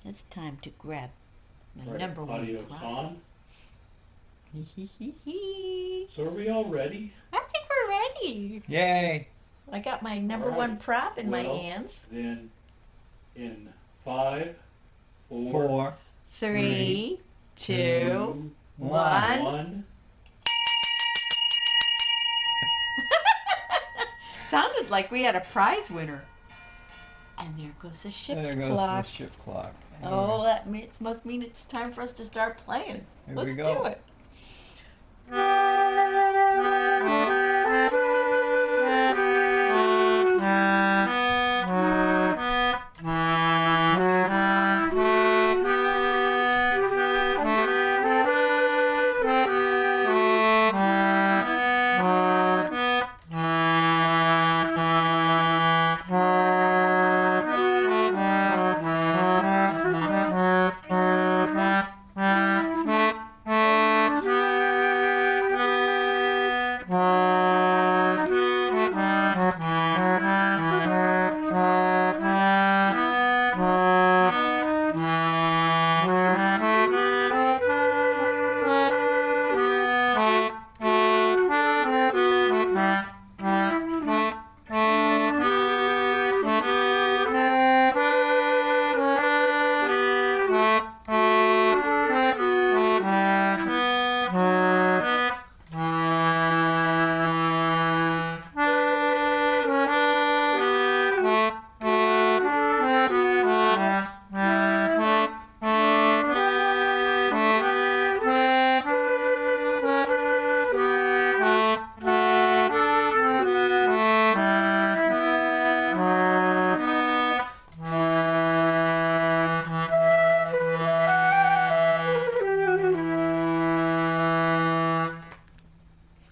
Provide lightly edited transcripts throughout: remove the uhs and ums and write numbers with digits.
It's time to grab my Right, number one audio's prop. on. I So are we all ready? think we're ready. Yay! I got my number All one right. prop in my Well, hands. Then, in 5, 4, 4, 3, 2, 2, 1. 1. Sounded like we had a prize winner. And there goes the ship's there goes clock. the ship clock. Oh, that must mean it's time for us to start playing. Here Let's we go. do it.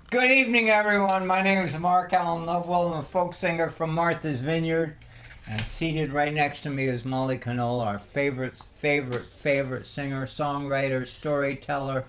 Good evening, everyone. My name is Mark Allen Lovewell. I'm a folk singer from Martha's Vineyard. And seated right next to me is Molly Conole, our favorite singer, songwriter, storyteller.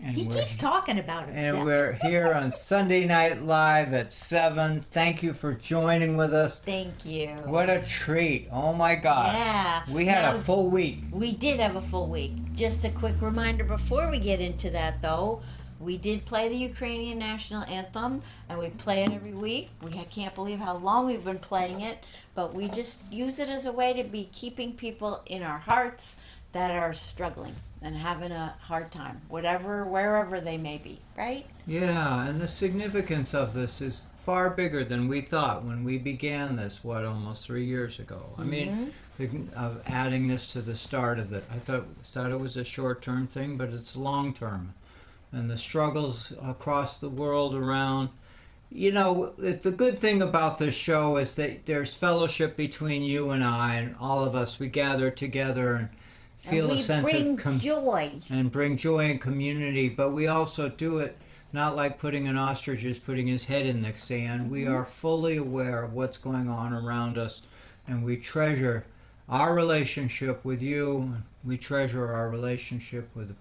And He keeps talking about himself. And we're here on Sunday Night Live at 7. Thank you for joining with us. Thank you. What a treat. Oh my God. Yeah. We had Now, a full week. We did have a full week. Just a quick reminder before we get into that, though. We did play the Ukrainian national anthem, and we play it every week. I can't believe how long we've been playing it, but we just use it as a way to be keeping people in our hearts that are struggling and having a hard time, wherever they may be, right? Yeah, and the significance of this is far bigger than we thought when we began this, almost 3 years ago. I mean, of adding this to the start of it. I thought it was a short-term thing, but it's long-term. And the struggles across the world around. You know, the good thing about this show is that there's fellowship between you and I and all of us. We gather together and feel a sense of joy. And bring joy and community. But we also do it not like putting an ostrich is putting his head in the sand. We are fully aware of what's going on around us, and we treasure our relationship with you. We treasure our relationship with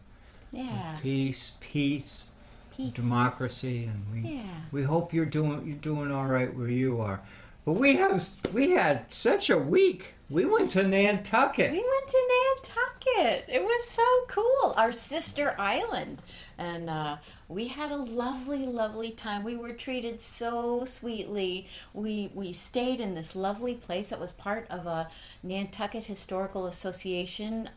peace, democracy, and we hope you're doing all right where you are. But we had such a week. We went to Nantucket. It was so cool. Our sister island. And we had a lovely, lovely time. We were treated so sweetly. We stayed in this lovely place that was part of a Nantucket Historical Association.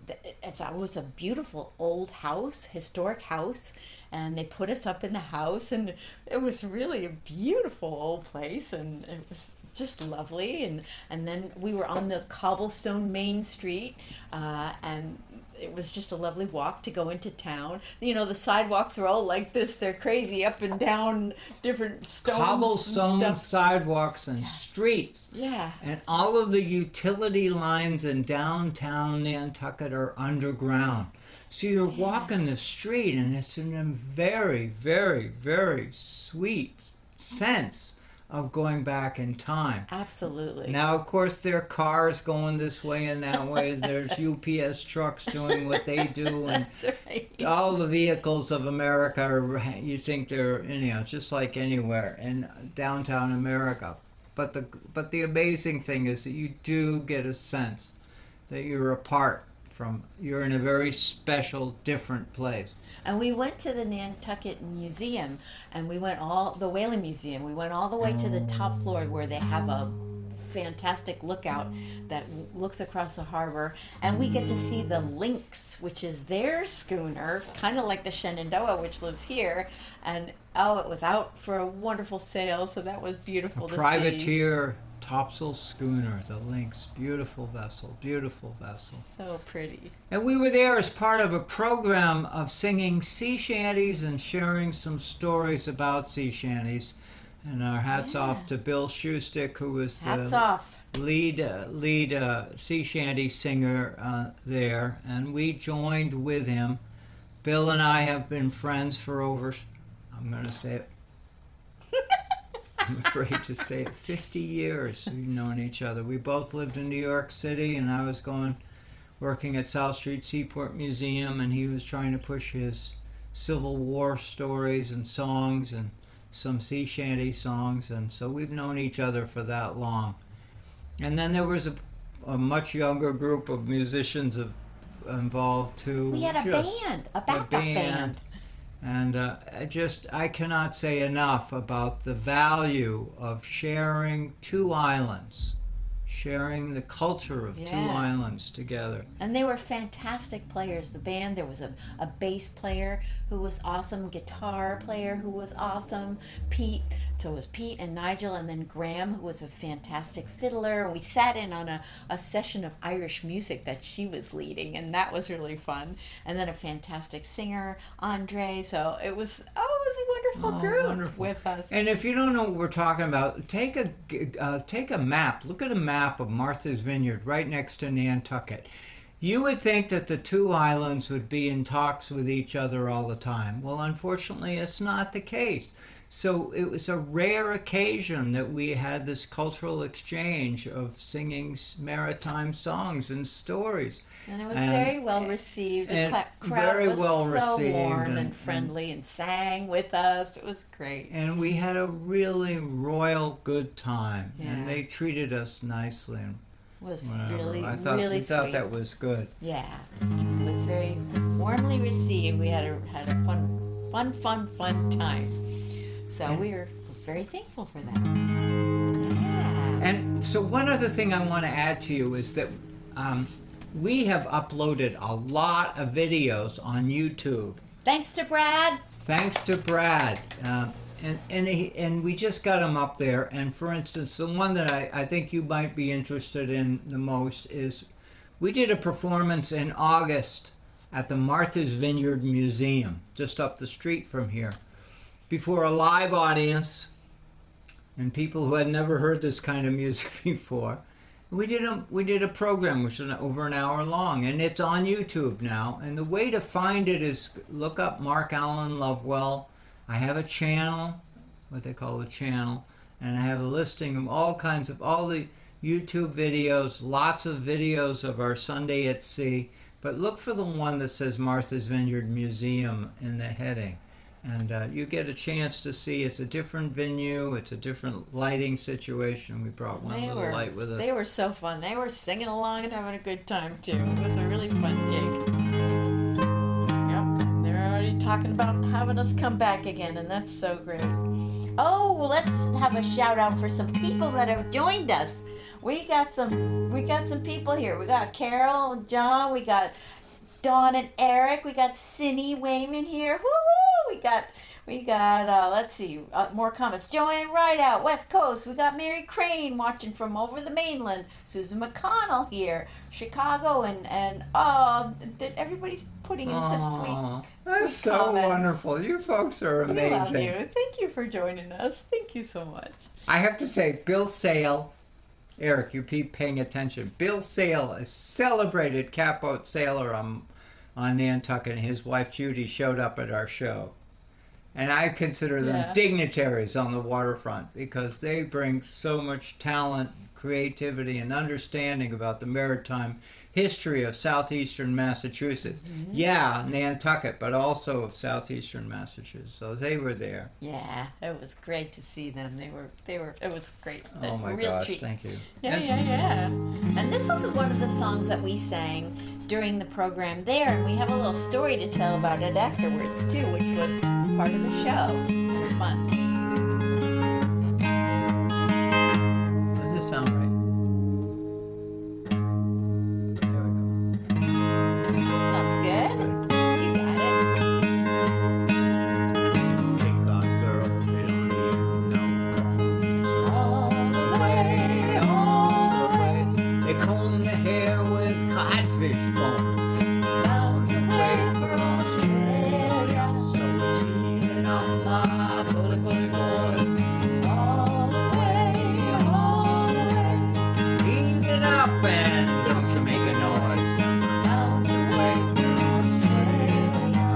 It was a beautiful old house, historic house, and they put us up in the house, and it was really a beautiful old place, and it was just lovely. And then we were on the cobblestone main street, and it was just a lovely walk to go into town. You know, the sidewalks are all like this. They're crazy up and down different stones. Cobblestone sidewalks and streets. Yeah. And all of the utility lines in downtown Nantucket are underground. So you're walking the street, and it's in a very, very, very sweet sense of going back in time. Absolutely. Now, of course, there are cars going this way and that way. There's UPS trucks doing what they do. And That's right. all the vehicles of America are, you think they're, just like anywhere in downtown America. But the amazing thing is that you do get a sense that you're apart from, you're in a very special, different place. And we went to the Nantucket Museum, and we went the Whaling Museum. We went all the way to the top floor where they have a fantastic lookout that looks across the harbor, and we get to see the Lynx, which is their schooner, kind of like the Shenandoah, which lives here. And it was out for a wonderful sail, so that was beautiful to see. Privateer topsail schooner, the Lynx. Beautiful vessel, beautiful vessel. So pretty. And we were there as part of a program of singing sea shanties and sharing some stories about sea shanties. And our hats off to Bill Shoestick, who was Hats the off. lead sea shanty singer there. And we joined with him. Bill and I have been friends for over, I'm going to say it, I'm afraid to say it, 50 years we've known each other. We both lived in New York City, and I was working at South Street Seaport Museum, and he was trying to push his Civil War stories and songs and some sea shanty songs, and so we've known each other for that long. And then there was a much younger group of musicians involved too. We had a band, a backup band. And I cannot say enough about the value of sharing two islands, sharing the culture of two islands together. And they were fantastic players. The band, there was a bass player who was awesome, guitar player who was awesome, Pete. So it was Pete and Nigel, and then Graham, who was a fantastic fiddler. And we sat in on a session of Irish music that she was leading, and that was really fun. And then a fantastic singer, Andre. So it was a wonderful group with us. And if you don't know what we're talking about, take a map. Look at a map of Martha's Vineyard right next to Nantucket. You would think that the two islands would be in talks with each other all the time. Well, unfortunately, it's not the case. So it was a rare occasion that we had this cultural exchange of singing maritime songs and stories. And it was very well received. The crowd very was well so received warm and friendly and sang with us. It was great. And we had a really royal good time. Yeah. And they treated us nicely. And It was whatever. really we sweet. thought that was good. Yeah, it was very warmly received. We had a fun time. So we were very thankful for that. Yeah. And so one other thing I want to add to you is that we have uploaded a lot of videos on YouTube. Thanks to Brad. And we just got them up there. And for instance, the one that I think you might be interested in the most is we did a performance in August at the Martha's Vineyard Museum, just up the street from here, before a live audience and people who had never heard this kind of music before. We did a program which was over an hour long, and it's on YouTube now. And the way to find it is look up Mark Allen Lovewell. I have a channel, what they call a channel, and I have a listing of all the YouTube videos, lots of videos of our Sunday at Sea. But look for the one that says Martha's Vineyard Museum in the heading. And you get a chance to see it's a different venue, it's a different lighting situation. We brought one little light with us. They were so fun. They were singing along and having a good time too. It was a really fun gig. Yep, they're already talking about having us come back again, and that's so great. Oh, well, let's have a shout out for some people that have joined us. We got some people here. We got Carol and John. We got Dawn and Eric. We got Cindy Wayman here. Woo-hoo! We got let's see, more comments. Joanne Rideout, West Coast. We got Mary Crane watching from over the mainland. Susan McConnell here, Chicago, and everybody's putting in such sweet That's so comments. Wonderful. You folks are amazing. We love you. Thank you for joining us. Thank you so much. I have to say, Bill Sale, Eric, you keep paying attention. Bill Sale, a celebrated catboat sailor on Nantucket, and his wife Judy showed up at our show. And I consider them dignitaries on the waterfront because they bring so much talent, creativity and understanding about the maritime history of southeastern Massachusetts. Mm-hmm. Yeah, Nantucket, but also of southeastern Massachusetts. So they were there. Yeah, it was great to see them. It was great. Oh A my real gosh, treat. thank you. Yeah. And this was one of the songs that we sang during the program there, and we have a little story to tell about it afterwards too, which was part of the show. It was kind of fun. Does this sound right? There we go. That sounds good. You got it. Big God girls, they don't even know combs. All the way. They comb their hair with codfish bones. Bound away for Australia. So it's heating up my bully boys. All the way. Heaving up and don't you make a noise. Bound away for Australia.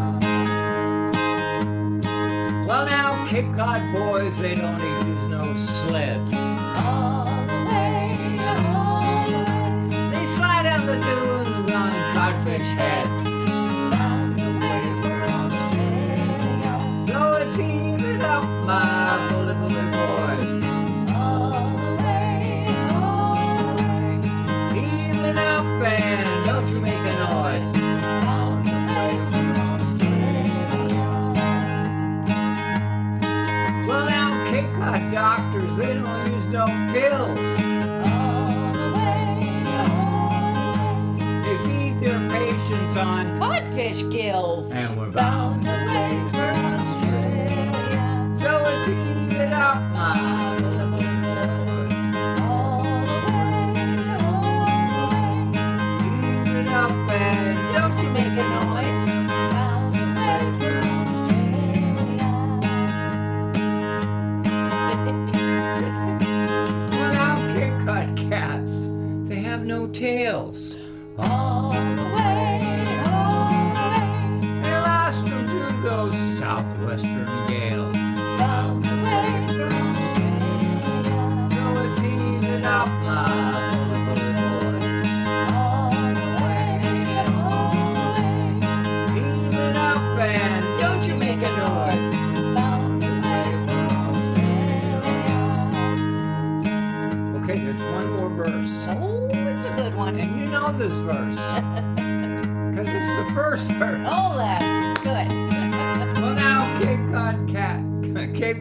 Well now, Cape Cod boys, they don't use no sleds. All the way. They slide down the dunes on codfish heads. Bound away for Australia. So it's heaving up my bully boys. All the way. Heaving up and don't you make a noise. Bound away for Australia. Well now, Cape Cod doctors, they don't use no pills. All the way. They feed their patients on, Codfish gills. and we're Bound bound. away for Australia. So it's heaving up my bully boys. All the way. Heaving up and don't you make a noise. Bound away for Australia. Well now, Cape Cod cats, they have no tails. All the way. They lost them to those southwestern gales. Bound away for Australia. So it's heaving up my bully boys. All the way. Heaving up and don't you make a noise. Bound away for Australia. Okay, there's one more verse. Oh, it's a good one. And you know this verse. Because it's the first verse. Oh, that's good. Well now, Cape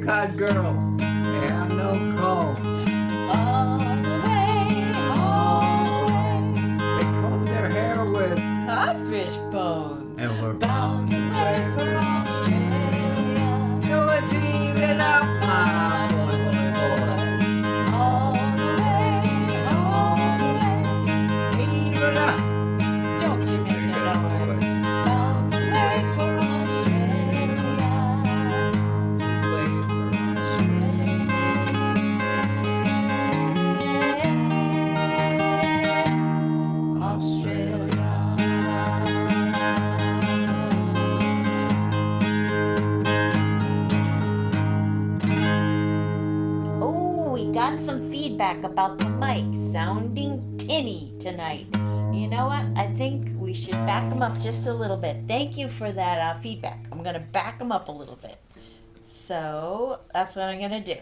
Cod girls, they have no combs. All the way. They comb their hair with, Codfish bones. and we're Bound away for Australia. so it's heaving up my bully boys. All the way. Heaving up. Don't you make a noise. Bound away for Oh, we got some feedback about the mic sounding tinny tonight. You know what? I think we should back them up just a little bit. Thank you for that feedback. I'm going to back them up a little bit. So that's what I'm going to do.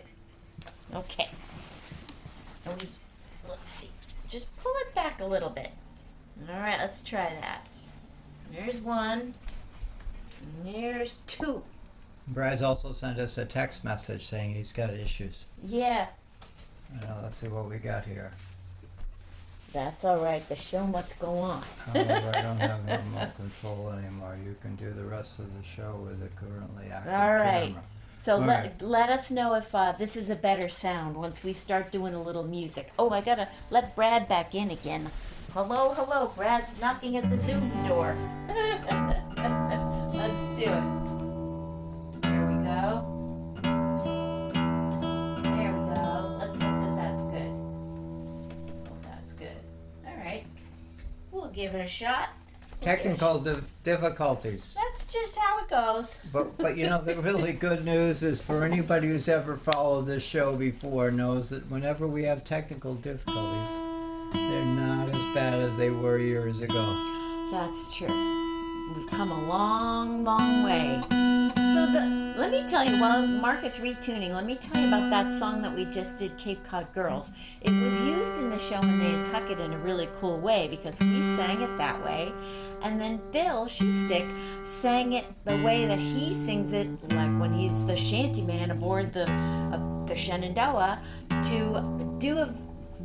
Okay. And let's see. Just pull it back a little bit. All right, let's try that. There's one. And there's two. Brad's also sent us a text message saying he's got issues. Yeah, Let's see what we got here. that's all right. The show must go on. However, I don't have remote control anymore. You can do the rest of the show with the currently active All right. camera. So All let us know if this is a better sound once we start doing a little music. Oh, I gotta let Brad back in again. Hello, hello. Brad's knocking at the Zoom door. Let's do it. There we go. There we go. Let's hope that that's good. Oh, that's good. All right. We'll give it a shot. technical difficulties. That's just how it goes. But you know, the really good news is for anybody who's ever followed this show before knows that whenever we have technical difficulties, they're not as bad as they were years ago. That's true. We've come a long, long way. So let me tell you, while Mark is retuning, let me tell you about that song that we just did, Cape Cod Girls. It was used in the show in Nantucket in a really cool way because we sang it that way. And then Bill Shoestick sang it the way that he sings it, like when he's the shanty man aboard the Shenandoah, to do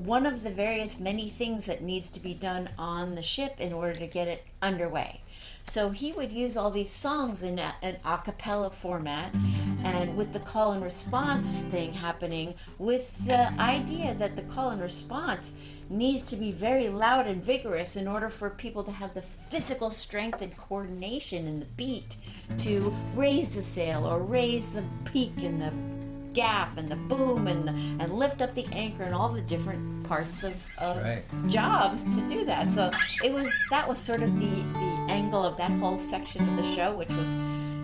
one of the various many things that needs to be done on the ship in order to get it underway. So he would use all these songs in an a cappella format, and with the call and response thing happening, with the idea that the call and response needs to be very loud and vigorous in order for people to have the physical strength and coordination in the beat to raise the sail or raise the peak and the gaff and the boom and lift up the anchor and all the different parts of Right. jobs to do that. So that was sort of the angle of that whole section of the show, which was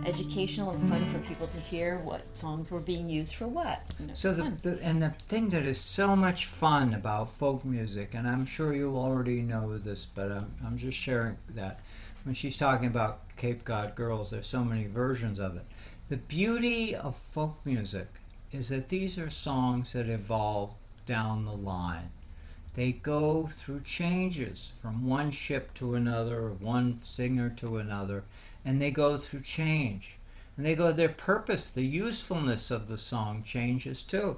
educational and fun for people to hear what songs were being used for what. So the thing that is so much fun about folk music, and I'm sure you already know this, but I'm just sharing that when she's talking about Cape Cod Girls, there's so many versions of it. The beauty of folk music is that these are songs that evolve down the line. They go through changes from one ship to another, or one singer to another, and they go through change. And they go, their purpose, the usefulness of the song changes too.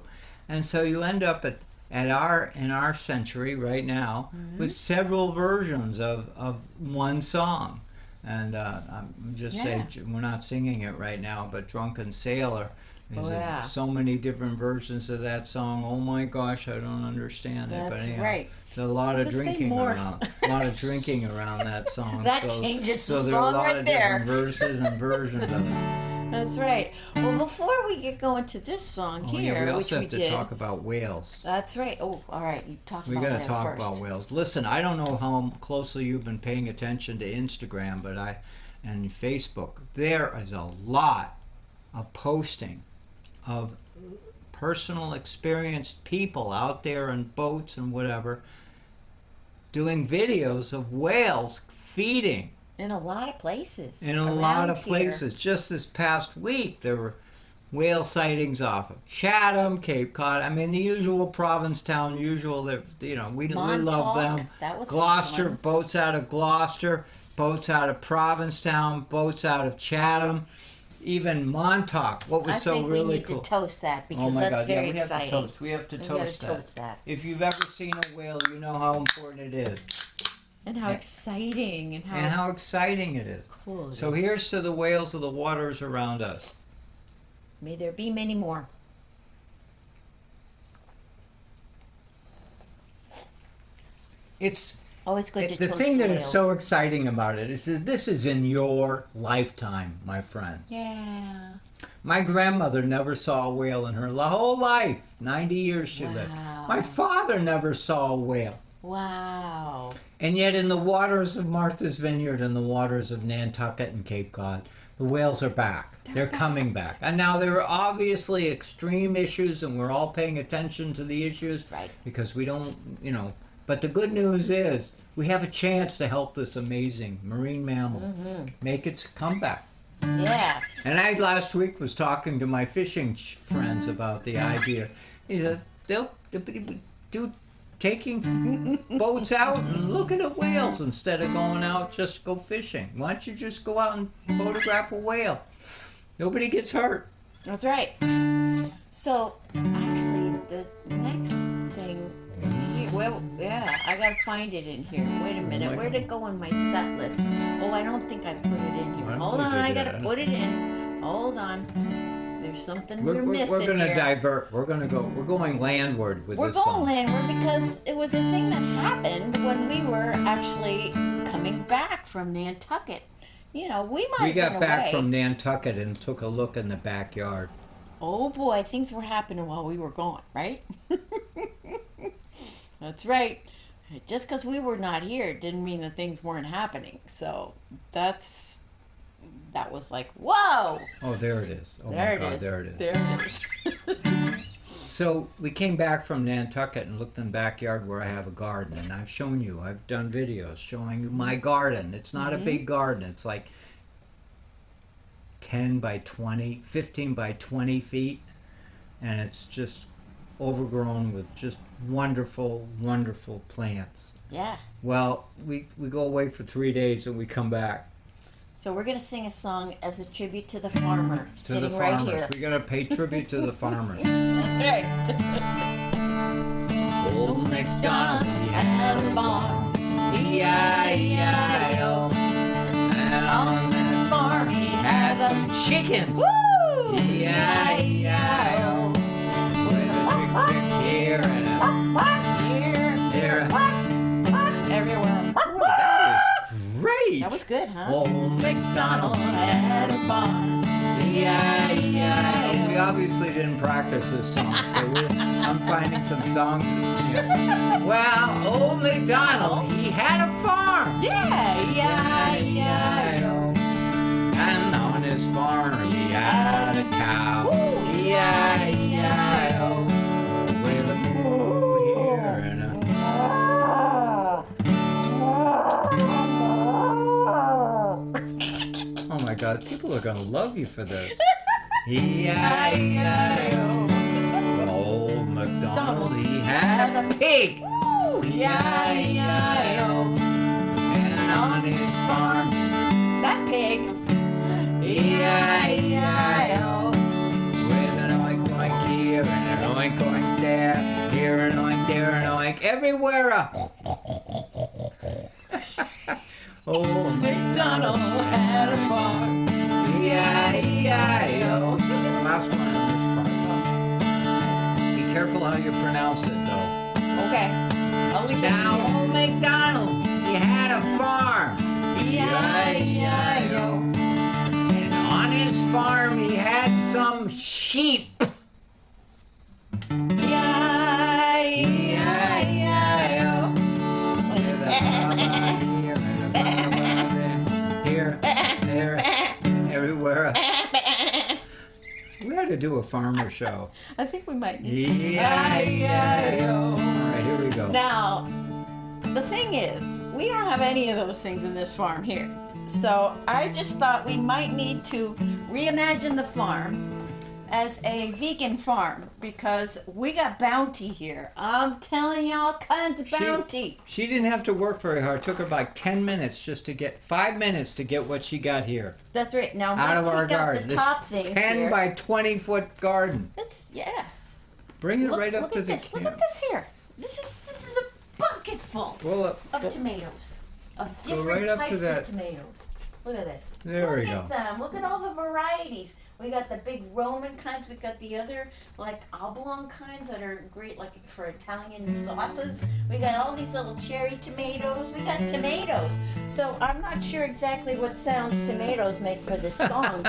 And so you end up in our century right now with several versions of one song. And I'm just saying, we're not singing it right now, but Drunken Sailor, there's so many different versions of that song. Oh my gosh, I don't understand it. That's but anyhow, right. There's a lot of drinking around. A lot of drinking around that song. That changes the so there song are a lot right of there. different verses and versions of it. That's right. Well, before we get going to this song Oh, here, yeah, we which also we have to did. talk about whales. That's right. Oh, all right. You talk We about got whales to talk first. about whales. Listen, I don't know how closely you've been paying attention to Instagram, and Facebook. There is a lot of posting of personal experienced people out there in boats and whatever doing videos of whales feeding In a lot of places. in a around lot of here. places. Just this past week there were whale sightings off of Chatham, Cape Cod. I mean, the usual Provincetown, usual that we love Montauk, them. that was Gloucester, fun. boats out of Gloucester, boats out of Provincetown, boats out of Chatham, even Montauk. What was I so think really we need cool? to toast that because Oh my that's God! very Yeah, we have exciting. to toast. We have to We gotta toast that. toast that. If you've ever seen a whale, you know how important it is And how exciting and how, and how exciting it is. cool it So is. here's to the whales of the waters around us. May there be many more. It's Always good to the toast thing that is whales. so exciting about it is that this is in your lifetime, my friend. Yeah. My grandmother never saw a whale in her whole life. 90 years she lived. Wow. My father never saw a whale. Wow. And yet in the waters of Martha's Vineyard and the waters of Nantucket and Cape Cod, the whales are back. They're coming back. And now there are obviously extreme issues, and we're all paying attention to the issues. Right. Because we don't, But the good news is we have a chance to help this amazing marine mammal make its comeback. Yeah. And I last week was talking to my fishing friends about the idea. He said they'll do taking boats out and looking at whales instead of going out just go fishing. Why don't you just go out and photograph a whale? Nobody gets hurt. That's right. So, actually, the next thing here, well, yeah, I gotta find it in here. Wait a minute, where'd it go in my set list? Oh, I don't think I put it in here. Why don't Hold we on, do I that? gotta put it in. Hold on. There's something we're missing We're going to here. divert. We're going landward with We're this going song. landward because it was a thing that happened when we were actually coming back from Nantucket. We might We have got been back away. from Nantucket and took a look in the backyard. Oh boy, things were happening while we were gone, right? That's right. just because we were not here didn't mean that things weren't happening. So that was like, whoa! Oh, there it is. Oh There my it God, is. there it is. There it is. So we came back from Nantucket and looked in the backyard where I have a garden, and I've shown you, I've done videos showing you my garden. It's not a big garden. It's like 10 by 20, 15 by 20 feet, and it's just overgrown with just wonderful, wonderful plants. Yeah. Well, we go away for 3 days and we come back. So we're going to sing a song as a tribute to the farmer To sitting the right farmers. here. We're going to pay tribute to the farmers. That's right. Old MacDonald, he had a farm, E-I-E-I-O. And on that farm he had some chickens, Woo! E-I-E-I-O. With a trick here and a there. Everywhere. Boy, that is great. That was good, huh? Old MacDonald had a farm, E-I-E-I-O. We obviously didn't practice this song, so I'm finding some songs here. Well, old MacDonald, he had a farm, Yeah, E-I-E-I-O. And on his farm he had a cow, E-I-E-I-O. With a moo here and a... Oh my God, people are gonna love you for this. E-I-E-I-O. Well, old MacDonald, he had a pig, E-I-E-I-O. And on his farm, That pig. E-I-E-I-O. With an oink oink here and an oink oink there, here an oink, there an oink, everywhere a... Old MacDonald had a farm, E-I-E-I-O. Last one on this part. Be careful how you pronounce it, though. Okay. I'll leave Now, old MacDonald, he had a farm, E-I-E-I-O. And on his farm he had some sheep, E-I-E-I-O. With a baba here and a baba there, here, there, everywhere. We had to do a farmer show. I think we might need to. E-I-E-I-O. All right, here we go. Now, the thing is, we don't have any of those things in this farm here. So I just thought we might need to reimagine the farm as a vegan farm because we got bounty here. I'm telling you, all kinds of bounty. She didn't have to work very hard. It took her like 10 minutes just to get 5 minutes to get what she got here That's right. Now I'm out gonna of our take out garden. the top things 10 here. by 20 foot garden. It's yeah. Bring it right up look to at the this. Look camp. at this here. This is a bucket full Well, of tomatoes, of Go different right up to types that. of tomatoes. Look at this. There we Look go. at them. Look at all the varieties. We got the big Roman kinds. We got the other like oblong kinds that are great, like for Italian sauces. We got all these little cherry tomatoes. We got tomatoes. So I'm not sure exactly what sounds tomatoes make for this song.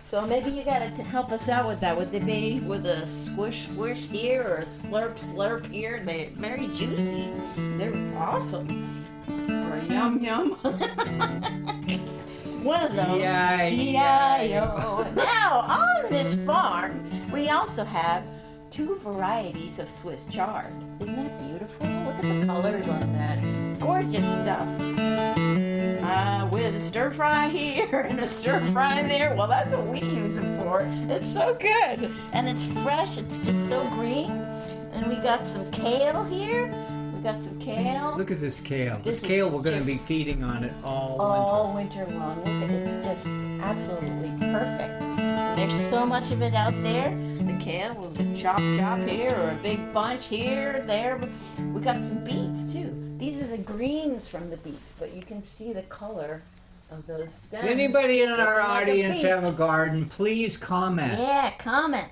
So maybe you gotta help us out with that. Would they be with a squish squish here or a slurp slurp here? They're very juicy. They're awesome. Or a yum yum. One of those. E-I-O. Now, on this farm, we also have 2 varieties of Swiss chard. Isn't that beautiful? Look at the colors on that. Gorgeous stuff. With a stir fry here and a stir fry there. Well, that's what we use it for. It's so good. And it's fresh. It's just so green. And we got some kale here. We got some kale. Look at this kale. This This kale, is we're going to just- be feeding on it all Winter long. Look at it. It's just absolutely perfect. And there's so much of it out there. The kale with a chop here or a big bunch here, there. We got some beets too. These are the greens from the beets, but you can see the color of those stems. Does anybody in our Looking like a audience beet. have a garden? Please comment. Yeah, comment.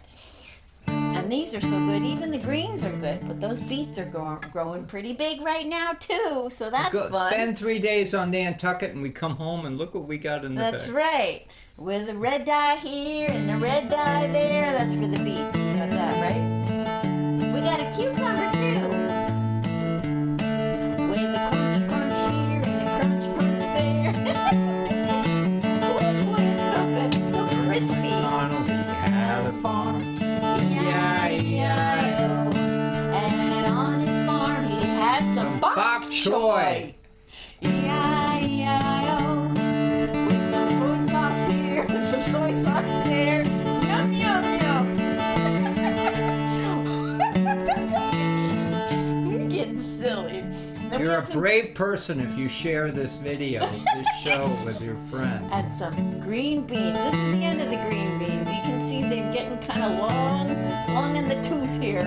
And these are so good. Even the greens are good, but those beets are growing pretty big right now too. So that's fun. Spend 3 days on Nantucket and we come home and look what we got in the That's bag. right. With the red dye here and the red dye there, that's for the beets. We got that, right? We got a cucumber too. soy sauce there. Yum, yum, yum. You're getting silly. Then we You're had a some- brave person if you share this video, this show with your friends. And some green beans. This is the end of the green beans. You can see they're getting kind of long in the tooth here.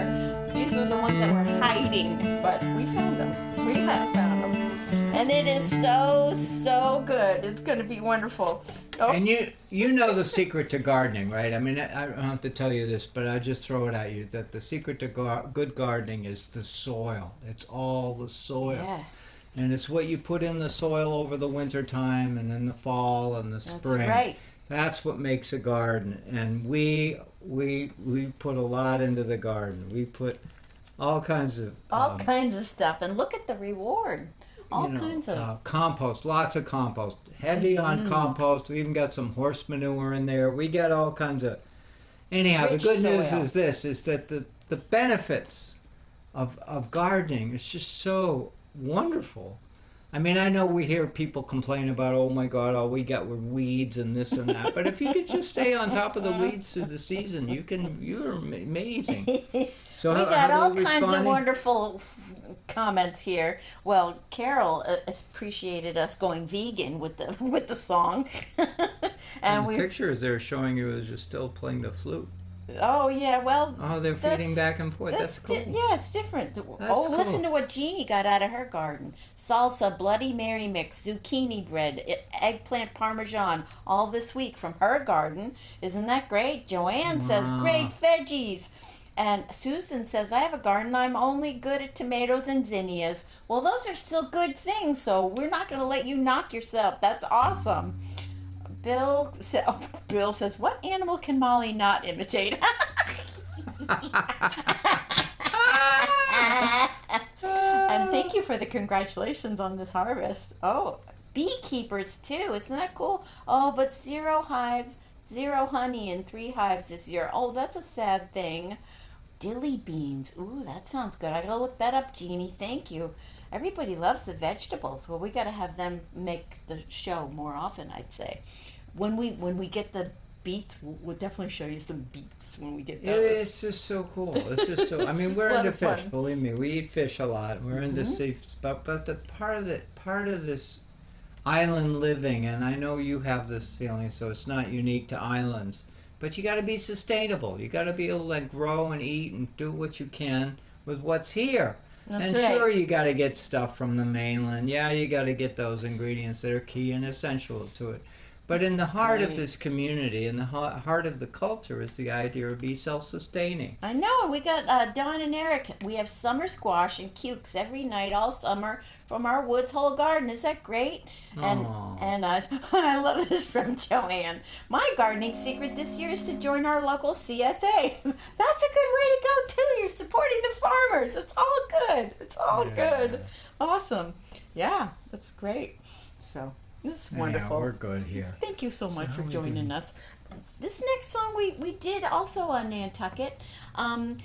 These were the ones that were hiding, but we found them. We have found them. And it is so good. It's going to be wonderful. Oh. And you know the secret to gardening, right? I mean, I don't have to tell you this, but I just throw it at you that the secret to good gardening is the soil. It's all the soil. Yeah, And it's what you put in the soil over the winter time and in the fall and the that's spring. right. That's what makes a garden. And we put a lot into the garden. We put all kinds of All kinds of stuff. And look at the reward. All kinds of. compost, lots of compost. Heavy on compost. We even got some horse manure in there. We got all kinds of. Anyhow, Rich the good news soil. is this: is that the benefits of gardening is just so wonderful. I mean, I know we hear people complain about, oh my God, all we got were weeds and this and that. But if you could just stay on top of the weeds through the season, you're amazing. So We how got are all we kinds of responding? wonderful comments here. Well, Carol appreciated us going vegan with the song, and And we. the pictures they're showing you is you're still playing the flute. Oh yeah, well. Oh, they're feeding back and forth. That's cool. Yeah, it's different. That's Listen cool. to what Jeannie got out of her garden: salsa, Bloody Mary mix, zucchini bread, eggplant parmesan. All this week from her garden. Isn't that great? Joanne says Wow. great veggies. And Susan says, I have a garden. I'm only good at tomatoes and zinnias. Well, those are still good things, so we're not going to let you knock yourself. That's awesome. Bill says, what animal can Molly not imitate? And thank you for the congratulations on this harvest. Oh, beekeepers too. Isn't that cool? Oh, but 0 hive, 0 honey, and 3 hives this year. Oh, that's a sad thing. Dilly beans. Ooh, that sounds good. I gotta look that up, Jeannie. Thank you. Everybody loves the vegetables. Well, we gotta have them make the show more often, I'd say. When we get the beets, we'll definitely show you some beets when we get those. It's just so cool. It's just so. I mean, It's we're a lot into of fun. fish. Believe me, we eat fish a lot. We're into sea, but the part of this island living, and I know you have this feeling, so it's not unique to islands. But you got to be sustainable. You got to be able to grow and eat and do what you can with what's here. That's and right. sure, you got to get stuff from the mainland. Yeah, you got to get those ingredients that are key and essential to it. But in the heart of Right. this community, in the heart of the culture, is the idea of be self-sustaining. I know, and we got Don and Eric. We have summer squash and cukes every night all summer from our Woods Hole garden. Is that great? And Aw. and I love this from Joanne. My gardening secret this year is to join our local CSA. That's a good way to go too. You're supporting the farmers. It's all good. It's all good. Awesome. Yeah, that's great. So this is wonderful. Yeah, we're good here. Thank you so much how for we joining doing? us. This next song we did also on Nantucket, and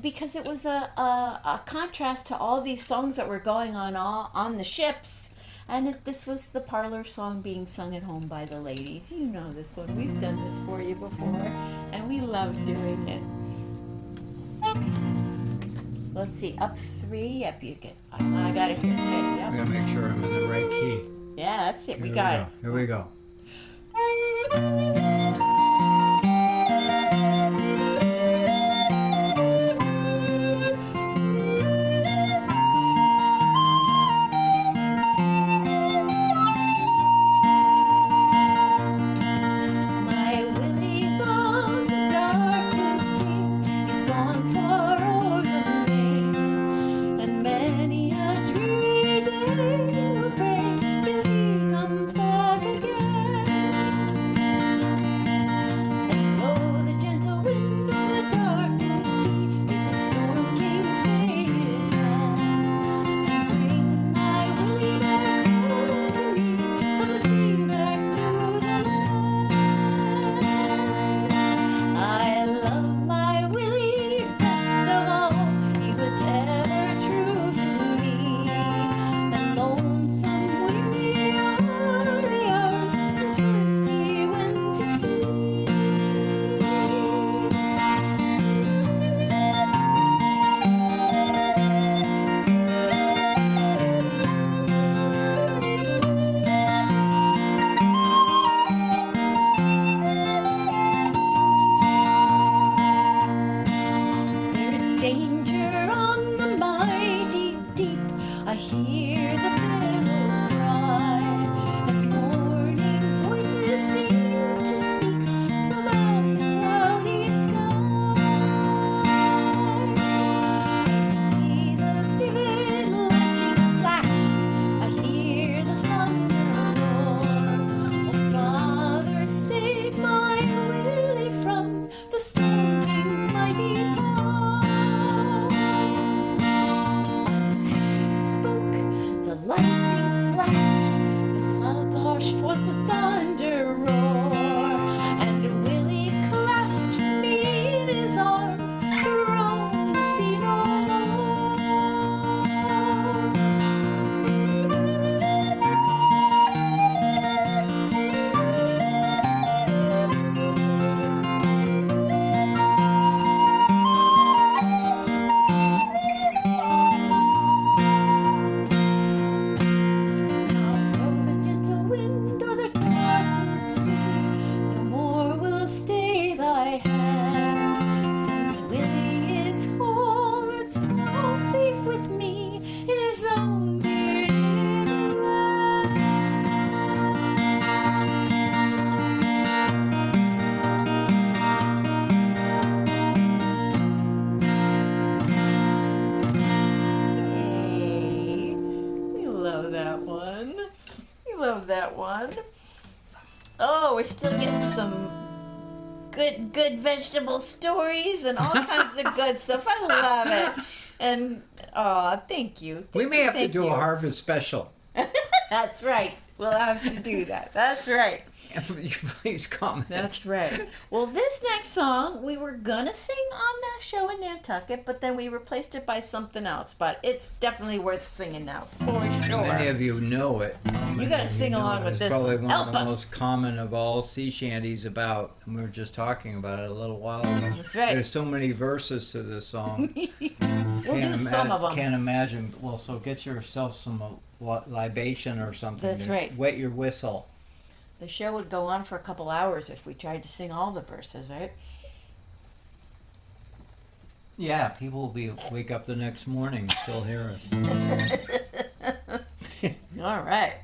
because it was a contrast to all these songs that were going on the ships, and this was the parlor song being sung at home by the ladies. You know this one. We've done this for you before, and we love doing it. Let's see, up 3. Yep, you get. I got it here. Okay, We yep. gotta make sure I'm in the right key. Yeah, that's it. We Here got it. Here we go. My Willie's on the dark blue sea. He's gone far over the main, and many a dreary day will pray till he comes back again. was a thunder roar, and Willie clasped me in his arms to roam the sea no more. Now blow the gentle wind or the dark blue sea, no more will stay thy hand. Since Willie is home, it's all safe with me in his own dear little land. Yay. We love that one. We love that one. Oh, we're still getting some good vegetable stories and all kinds of good stuff. I love it. And thank you. We may have to Thank do you. a harvest special. That's right. We'll have to do that. That's right. Please comment. That's right. Well, this next song we were gonna sing on that show in Nantucket, but then we replaced it by something else. But it's definitely worth singing now, for sure. Many of you know it. You gotta sing along with It's this probably one. one Help of the us. most common of all sea shanties about, and we were just talking about it a little while ago. That's right. There's so many verses to this song. We'll do some of them. Can't imagine. Well, so get yourself some libation or something. That's right. Wet your whistle. The show would go on for a couple hours if we tried to sing all the verses, right? Yeah, people will wake up the next morning and still hear us. All right.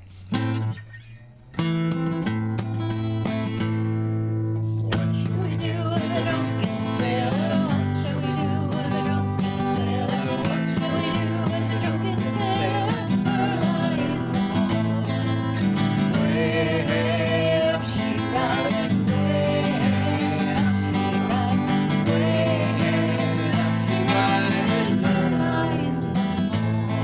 What should We do with a drunken sailor. What shall we do with a drunken sailor? What shall we do with a drunken sailor? Early in the morning. Way up she rises, way up she rises, way up she rises, early in the morning.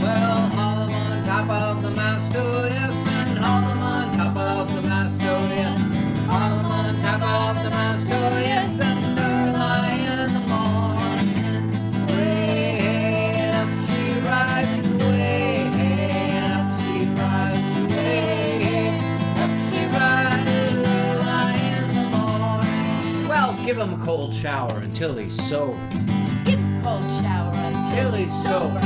Well, haul 'em on top of the mast, oh yes, and haul 'em on top of the mast, oh yes. Haul 'em on top of the mast, oh yes, and early in the morning. Way up she rises, way up she rises, way up she rises, early in the morning. Well, give him a cold shower until he's sober. Give him a cold shower until he's sober.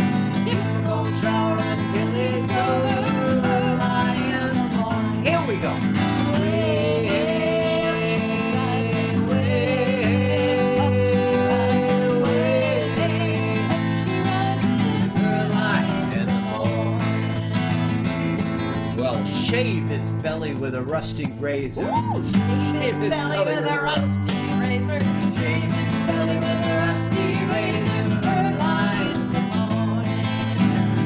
Give him a cold shower until he's sober. Early in the morning. Here we go. Way up she rises, way up she rises, way up she rises, Early in the morning. Well, shave his belly with a rusty razor. ooh, shave his belly with a rusty razor. Shave his belly with a rusty razor. Early in the morning.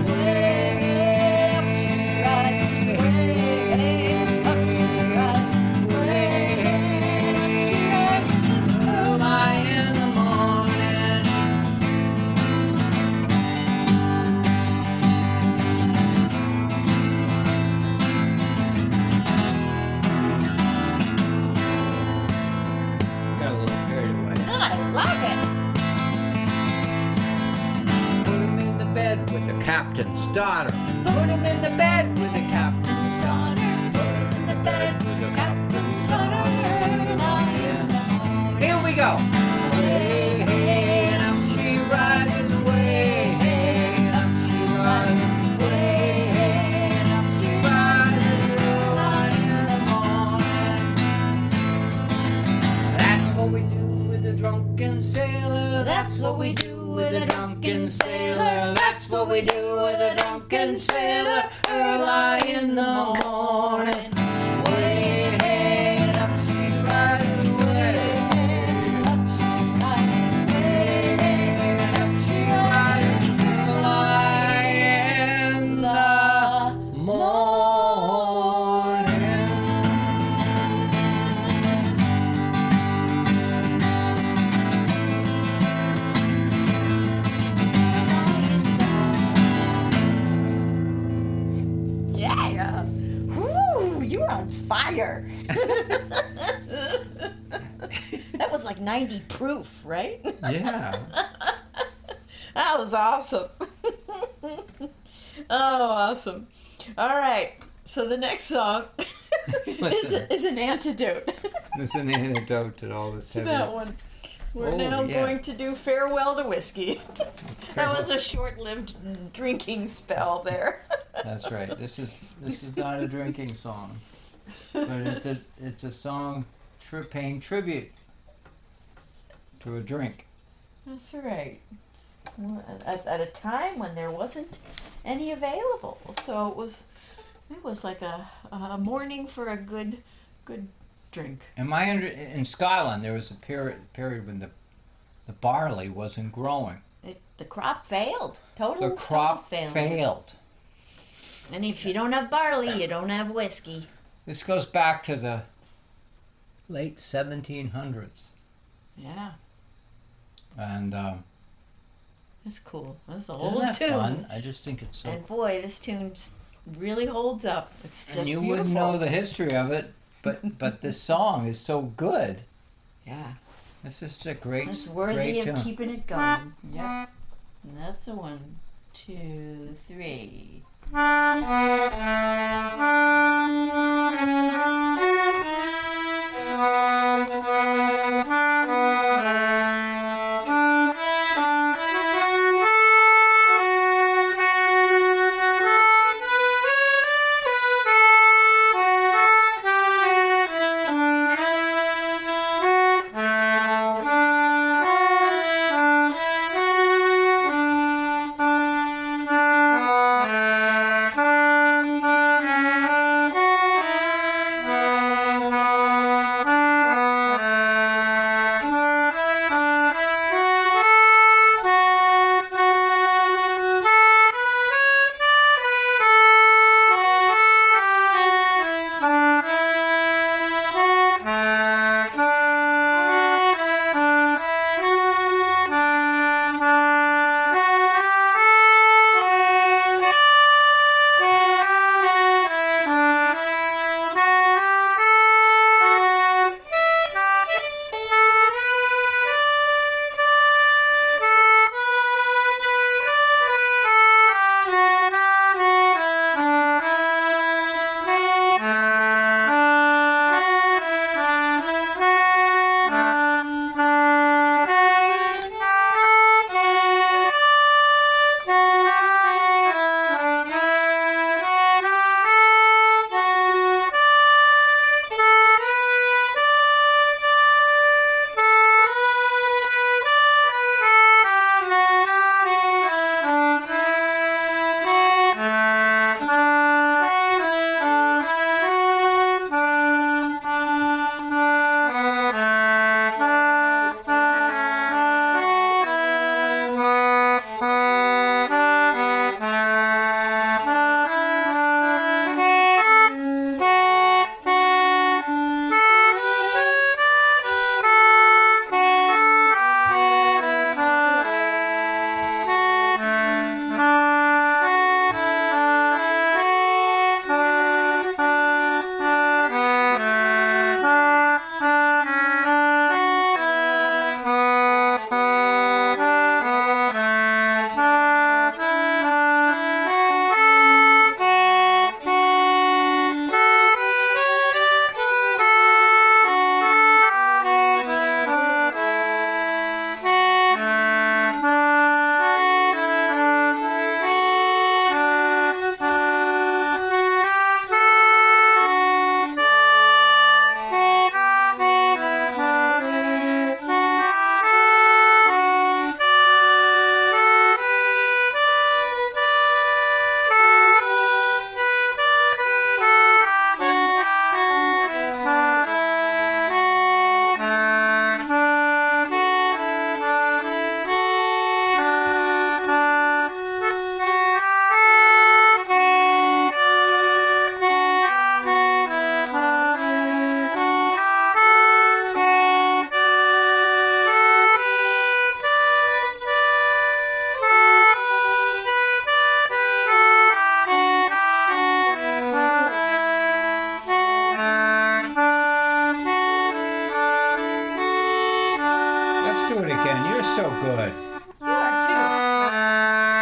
Way up she rises, way up she rises, way up she rises. Early in the morning. Got a little carried away. I love it. Put him in the bed with the captain's daughter. Put him in the bed with the captain's daughter. Put him in the bed with the captain's daughter. Here we go. Way up she rises, way up she rises, way up she rises, early in the morning. That's what we do with a drunken sailor. That's what we do with a drunken sailor. That's what we do with a drunken sailor. Early in the morning. Way up she rises, way Up she rises, way up she rises, early in the morning. Yeah. Whoo, you're on fire. That was like 90 proof, right? Yeah. That was awesome. Oh, awesome. All right. So the next song is an antidote There's an antidote to all this to heavy. that one. We're Oh, now yeah. going to do Farewell to Whiskey. That was a short-lived drinking spell there. That's right. This is not a drinking song, but it's a song paying tribute to a drink. That's right. Well, at a time when there wasn't any available, so it was like a morning for a good drink. In Scotland there was a period when the barley wasn't growing. The crop failed. Total Crop failure. failed. And if you don't have barley, you don't have whiskey. This goes back to the late 1700s, Yeah, and that's cool. That's an isn't old that tune. fun? I just think it's so. And boy, this tune really holds up. It's just And you beautiful. wouldn't know the history of it, but this song is so good. Yeah, This is a great, it's worthy great of tune. keeping it going. Yep. And that's the 1, 2, 3. so good. You are too.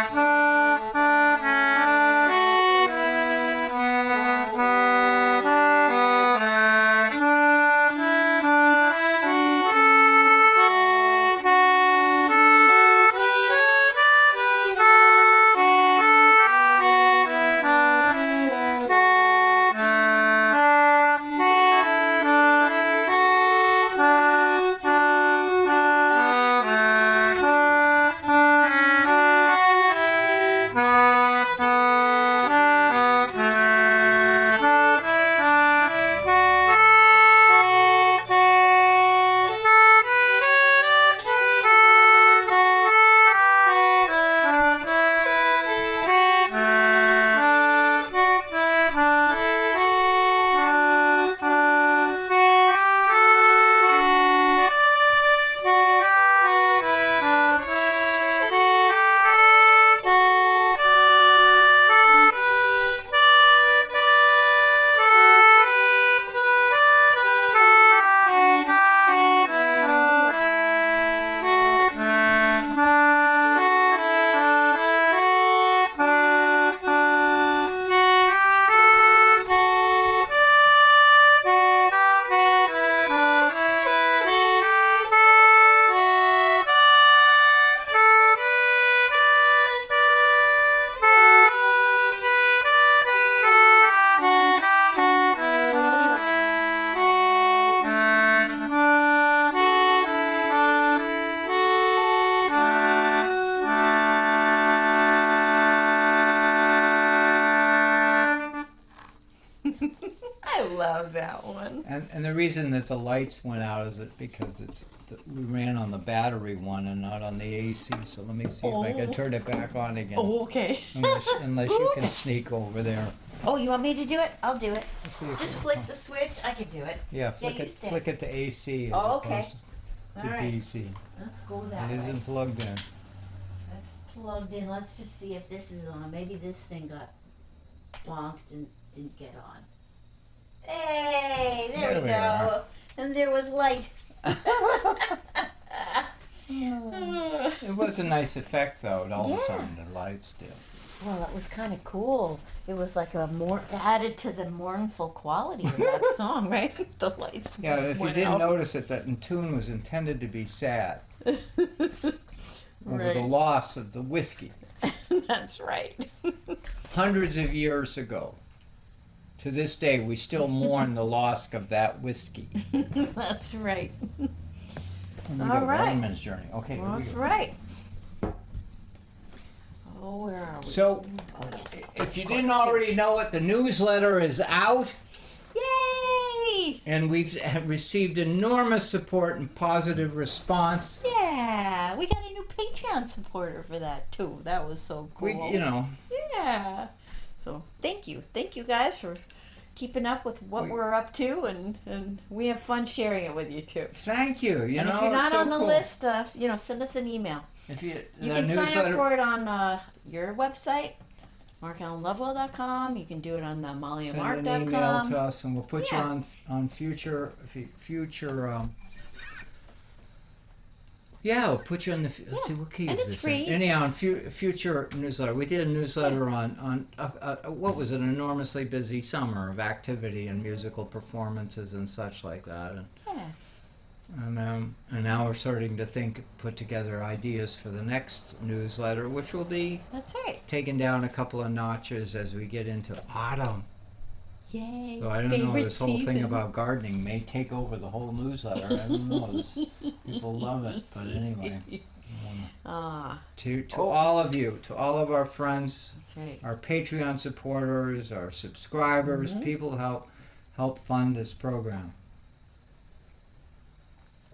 I love that one. And the reason that the lights went out is that because we ran on the battery one and not on the AC. So let me see if I can turn it back on again. Oh, okay. Unless you can sneak over there. Oh, you want me to do it? I'll do it. Let's see if Just it- flick the switch. I can do it. Yeah, flick you it. stay. Flick it to AC as Oh, okay. opposed to All right. DC. Let's go that It way. isn't plugged in. That's plugged in. Let's just see if this is on. Maybe this thing got bonked and didn't get on. Hey, there we go. are. And there was light. It was a nice effect, though. All of Yeah. a sudden, the lights did. Well, it was kind of cool. It was like added to the mournful quality of that song, right? The lights. Yeah, if you went didn't out. notice it, that tune was intended to be sad over the Right. loss of the whiskey. That's right. Hundreds of years ago. To this day, we still mourn the loss of that whiskey. That's right. And we All go right. Woman's Journey. Okay, here we That's go. right. Oh, where are we? So, Oh, yes. if you didn't already know it, the newsletter is out, Yay! and we've received enormous support and positive response. Yeah, we got a new Patreon supporter for that too. That was so cool. Yeah. So thank you guys for keeping up with what we're up to, and we have fun sharing it with you too. Thank you. And if you're not on the list, send us an email. If you can sign up for it on your website, markallandlovewell.com. You can do it on send an mollyandmark.com. email to us, and we'll put Yeah. you on future. Yeah, we'll put you on the. Let's see, what key and is it's this? free. Anyhow, on future newsletter, we did a newsletter on what was an enormously busy summer of activity and musical performances and such like that, Yeah. and now we're starting to put together ideas for the next newsletter, which will be That's right. taken down a couple of notches as we get into autumn. Yay. So I don't know, Favorite this whole thing season. about gardening may take over the whole newsletter. I don't know. People love it, but anyway. Ah, To all of you, to all of our friends, that's right. our Patreon supporters, our subscribers, people who help fund this program.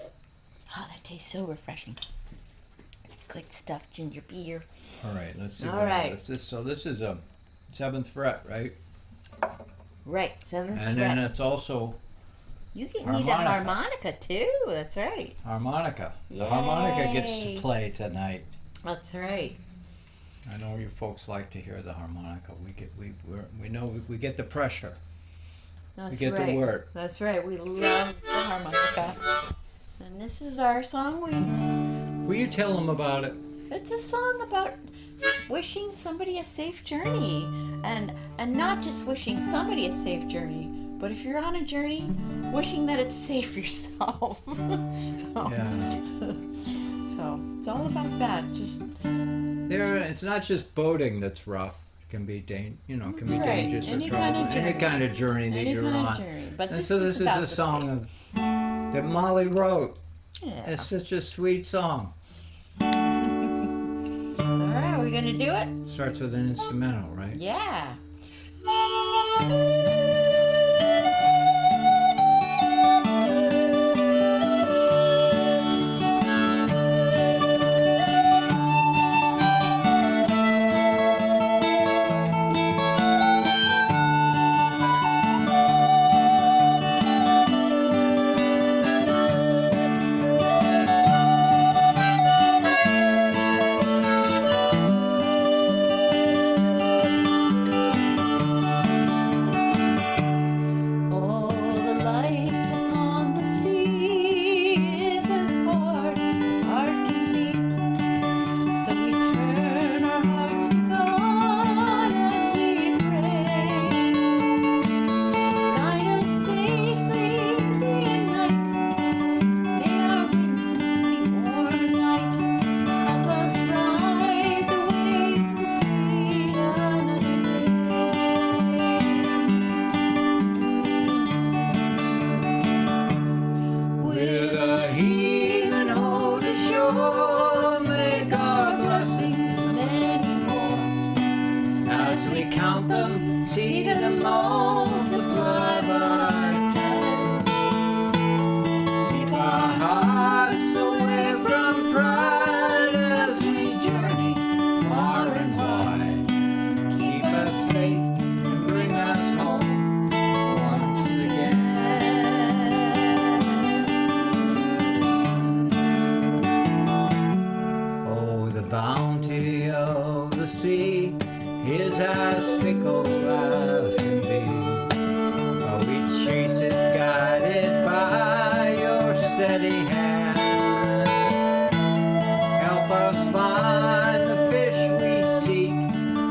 Oh, that tastes so refreshing. Good stuff, ginger beer. All right, let's see. All what right. else. So this is a 7th fret, right? Right, 7th And fret. then it's also You can need a harmonica too. That's right. harmonica. The harmonica gets to Yay. play tonight. That's right. I know you folks like to hear the harmonica. We know we get the pressure. That's get the right. word. That's right. We love the harmonica. And this is our song we Will you tell them about it? It's a song about wishing somebody a safe journey, and not just wishing somebody a safe journey, but if you're on a journey, wishing that it's safe for yourself. Yeah. So it's all about that. Just It's not just boating that's rough. It can be can be right. dangerous or Any trouble. kind of Any journey. kind of journey that any you're kind on. of journey. But And this so is this is about a the song that Molly wrote. safe. Yeah. It's such a sweet song. All right, we're gonna do it. Starts with an instrumental, right? Yeah. See them multiply by 10. Keep our hearts away from pride as we journey far and wide. Keep us safe and bring us home once again. Oh, the bounty of the sea is as fickle as can be. We chase it guided by your steady hand. Help us find the fish we seek,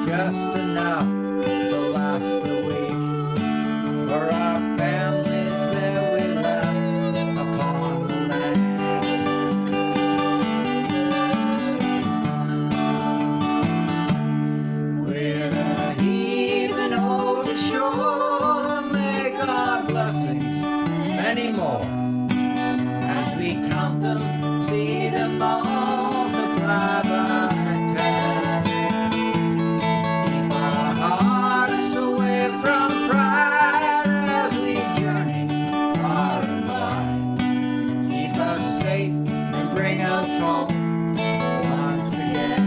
just enough to last the week. For our families that we left upon the land. With a heaving hold to shore, make our blessings many more. As we count them, see them multiply by 10. Keep our hearts away from pride as we journey far and wide. Keep us safe and bring us home once again.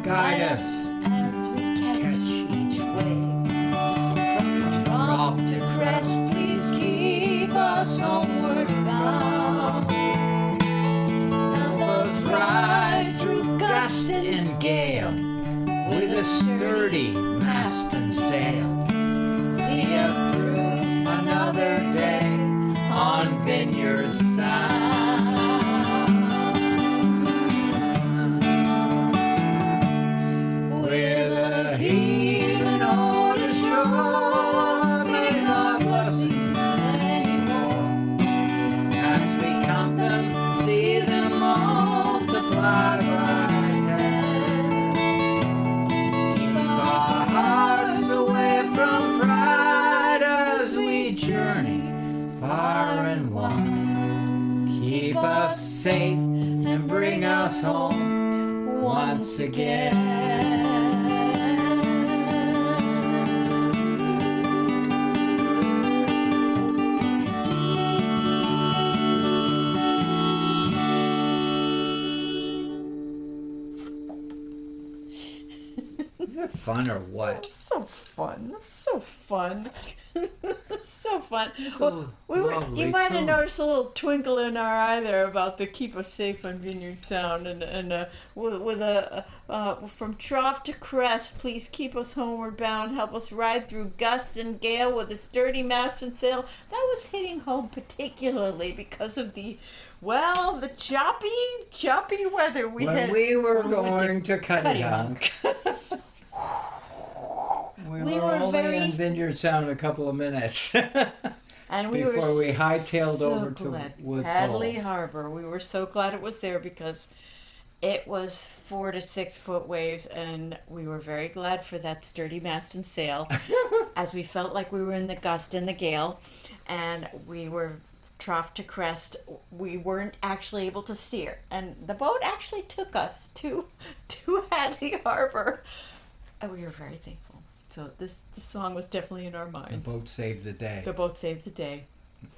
Guide us as we catch each wave. From trough to crest, please keep us homeward bound. Help us ride through gust and gale with a sturdy mast and sail. See us through another day on Vineyard Sound. With a heaving on the shore, make our blessings many more. As we count them, see them multiply by 10. Keep our hearts away from pride as we journey far and wide. Keep us safe and bring us home once again. Is that fun or what? So fun. So fun. So fun. So lovely, you might have too. noticed a little twinkle in our eye there about the keep us safe on Vineyard Sound, and with a from trough to crest, please keep us homeward bound, help us ride through gust and gale with a sturdy mast and sail. That was hitting home particularly because of the choppy weather we had. When we were when we went going to Cuddyhunk, we were only very- in Vineyard Sound a couple of minutes. And we Before were we hightailed so over to glad. Woods Hadley Hole. Harbor. We were so glad it was there because it was 4 to 6 foot waves, and we were very glad for that sturdy mast and sail, as we felt like we were in the gust and the gale, and we were trough to crest. We weren't actually able to steer, and the boat actually took us to Hadley Harbor, and we were very thankful. So this song was definitely in our The minds. boat saved the day. The boat saved the day.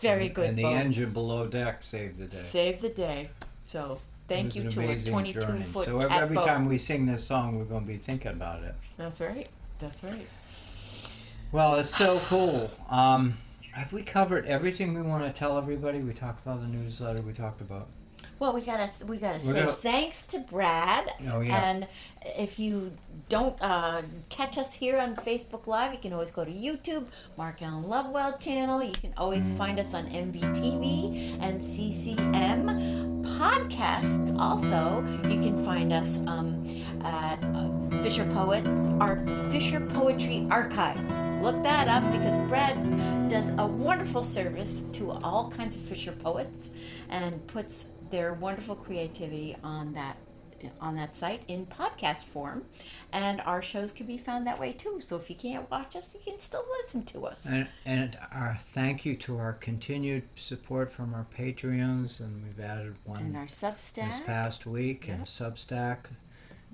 Very good And the boat. engine below deck saved the day. Saved the day. So thank It you was to an our amazing 22 journey. foot So cat every boat. time we sing this song, we're going to be thinking about it. That's right. That's right. Well, it's so cool. Have we covered everything we want to tell everybody? We talked about the newsletter. We talked about. Well, we gotta say gonna- thanks to Brad. Oh, yeah. And if you don't catch us here on Facebook Live, you can always go to YouTube, Mark Allen Lovewell channel. You can always find us on MBTV and CCM podcasts. Also, you can find us at FisherPoetry Archive. Look that up because Brad does a wonderful service to all kinds of fisher poets and puts their wonderful creativity on that site in podcast form, and our shows can be found that way too. So if you can't watch us, you can still listen to us. And our thank you to our continued support from our Patreons, and we've added one And our Substack. this past week, and Yep. Substack.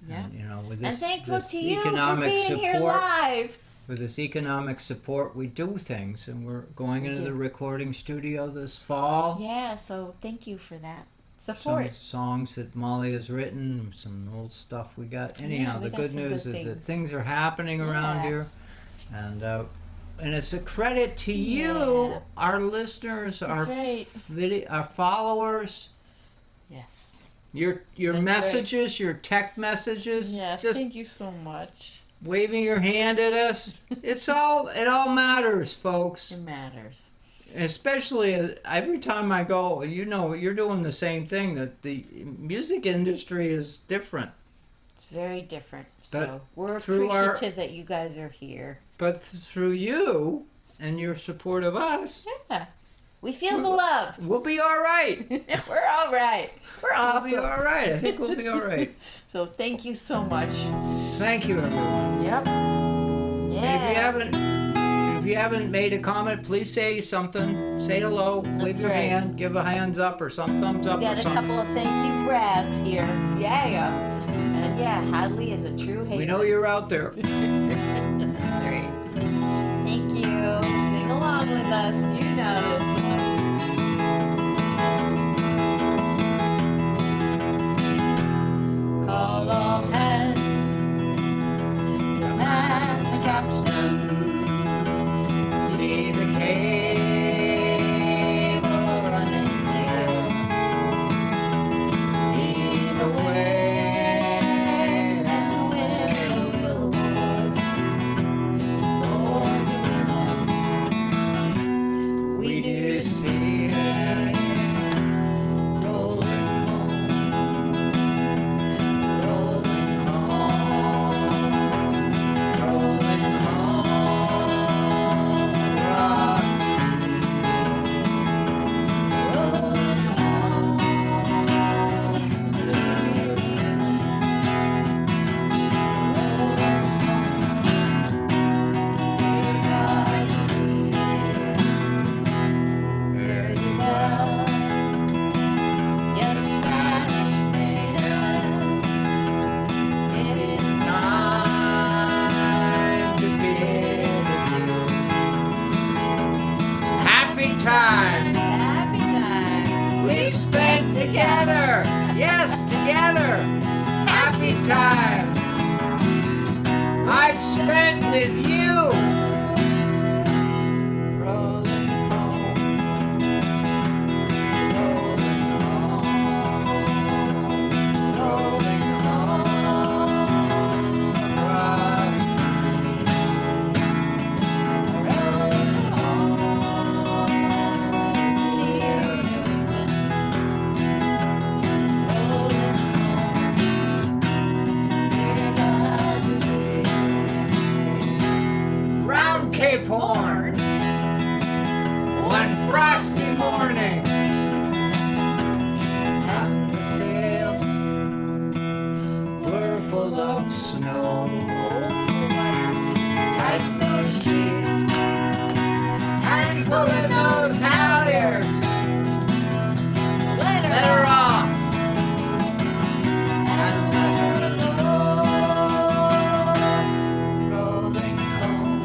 Yeah. And, you know, with And this, thankful this to you for economic being here support, live. with this economic support, we do things, and we're going We into do. the recording studio this fall. Yeah, so thank you for that Some support. songs that Molly has written, some old stuff we got. Anyhow, we the got good some news good is that things. things are happening around Yeah. here, and it's a credit to you, Yeah. our listeners, our right. our followers, Yes. your That's right. messages, your text messages, Yes, just thank you so much. waving your hand at us. It all matters, folks. It matters. Especially every time I go, you know, you're doing the same thing. That the music industry is different, It's very different. But So we're through our- appreciative that you guys are here. but through you and your support of us, Yeah. We feel the love. we'll be all right. We're all right. We're We'll awesome. be all right. I think we'll be all right. So thank you so much. Thank you, everyone. Yep. And Yeah. if you haven't made a comment, please say something. Say hello. Wave That's your right. hand. Give a hands up or some thumbs up We got or a something. couple of thank you Brads here. Yeah. And yeah, Hadley is a true hater. We know you're out there. That's right. Thank you. Sing along with us. You know this one. Call all hands to man the capstan. See the cable running clear. Lead the way and we'll for the women. We do together, happy times I've spent with you. Rolling home, rolling home across the round Cape Horn, one frosty morning, and the sails were full of snow. Tighten those sheets and pull in those halyards. Let her off and let her alone. Rolling home,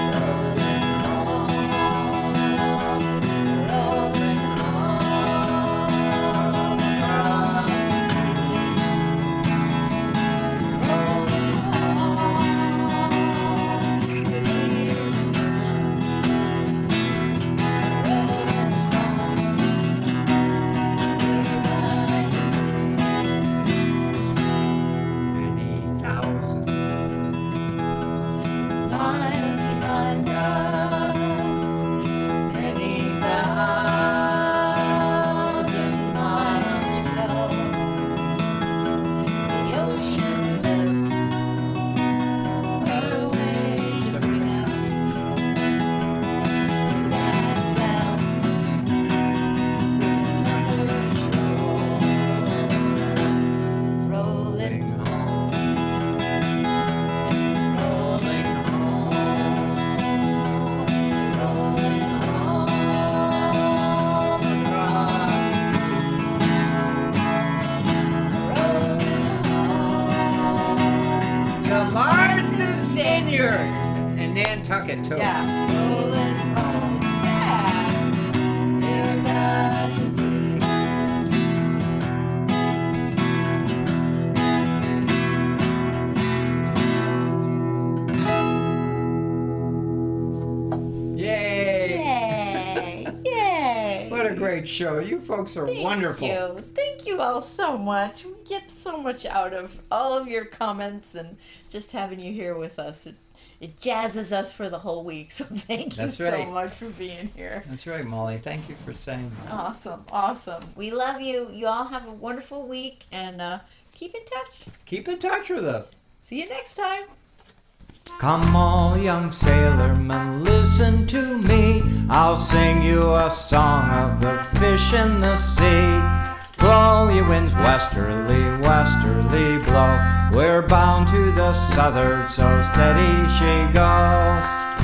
rolling home, rolling home across the many thousand miles behind us, many thousand miles to go. The ocean lifts her waves to bring us to that bell rolling home, rolling home, rolling home across the sea, rolling home to Martha's Vineyard in Nantucket too. Yeah. Rolling home. Yeah. There got to be Yay! Yay! Yay! What a great show. You folks are wonderful. Thank you all so much. We get so much out of all of your comments and just having you here with us. It jazzes us for the whole week. So thank you That's so right. much for being here. That's right, Molly. Thank you for saying that. Awesome, awesome. We love you. You all have a wonderful week and keep in touch. Keep in touch with us. See you next time. Come all young sailormen, listen to me. I'll sing you a song of the fish in the sea. Blow ye winds westerly, westerly blow. We're bound to the southward, so steady she goes.